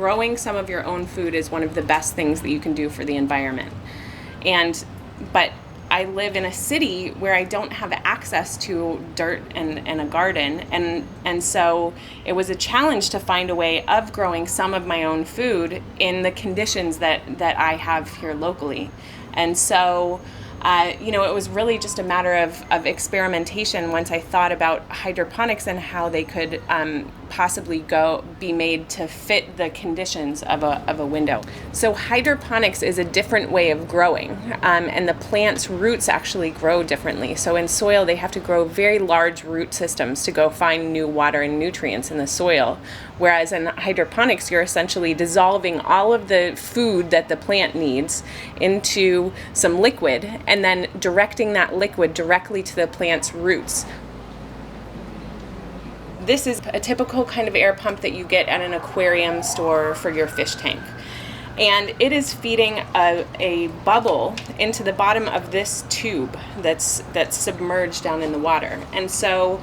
growing some of your own food is one of the best things that you can do for the environment. But I live in a city where I don't have access to dirt and a garden, and so it was a challenge to find a way of growing some of my own food in the conditions that I have here locally. And so it was really just a matter of experimentation once I thought about hydroponics and how they could possibly be made to fit the conditions of a window. So hydroponics is a different way of growing, and the plant's roots actually grow differently. So in soil, they have to grow very large root systems to go find new water and nutrients in the soil. Whereas in hydroponics, you're essentially dissolving all of the food that the plant needs into some liquid and then directing that liquid directly to the plant's roots. This is a typical kind of air pump that you get at an aquarium store for your fish tank. And it is feeding a bubble into the bottom of this tube that's submerged down in the water. And so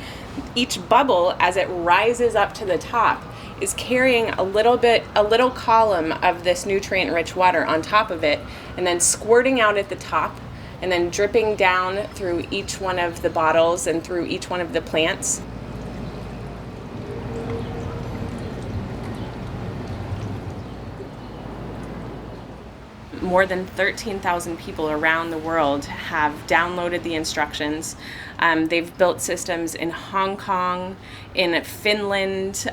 each bubble, as it rises up to the top, is carrying a little column of this nutrient-rich water on top of it, and then squirting out at the top, and then dripping down through each one of the bottles and through each one of the plants. More than 13,000 people around the world have downloaded the instructions. They've built systems in Hong Kong, in Finland.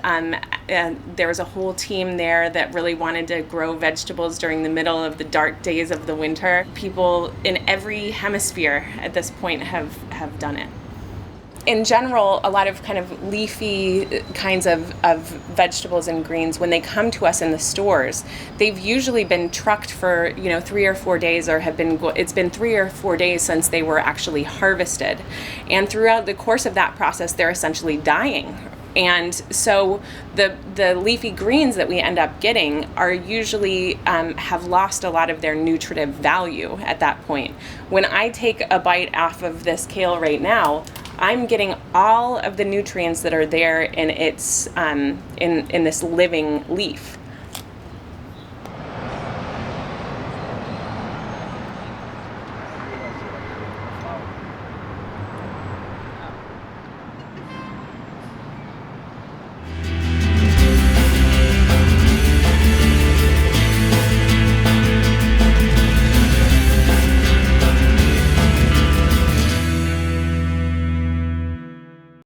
There was a whole team there that really wanted to grow vegetables during the middle of the dark days of the winter. People in every hemisphere at this point have done it. In general, a lot of kind of leafy kinds of vegetables and greens, when they come to us in the stores, they've usually been trucked for 3 or 4 days, or it's been 3 or 4 days since they were actually harvested. And throughout the course of that process, they're essentially dying. And so the leafy greens that we end up getting are usually have lost a lot of their nutritive value at that point. When I take a bite off of this kale right now, I'm getting all of the nutrients that are there in its in this living leaf.